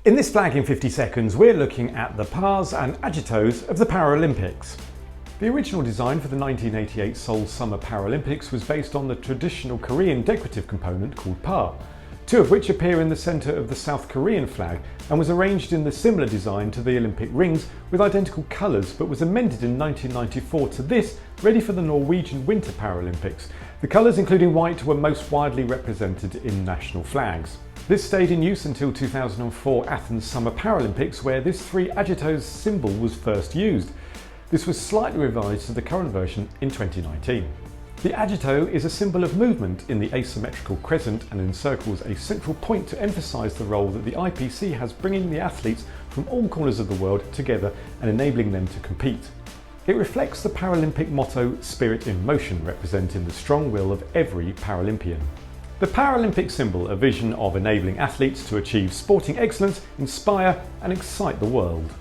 In this flag in 50 seconds, we're looking at the Pas and Agitos of the Paralympics. The original design for the 1988 Seoul Summer Paralympics was based on the traditional Korean decorative component called Pa, two of which appear in the centre of the South Korean flag, and was arranged in the similar design to the Olympic rings with identical colours, but was amended in 1994 to this, ready for the Norwegian Winter Paralympics. The colours, including white, were most widely represented in national flags. This stayed in use until 2004 Athens Summer Paralympics, where this 3 Agitos symbol was first used. This was slightly revised to the current version in 2019. The Agito is a symbol of movement in the asymmetrical crescent and encircles a central point to emphasise the role that the IPC has, bringing the athletes from all corners of the world together and enabling them to compete. It reflects the Paralympic motto "Spirit in Motion," representing the strong will of every Paralympian. The Paralympic symbol, a vision of enabling athletes to achieve sporting excellence, inspire and excite the world.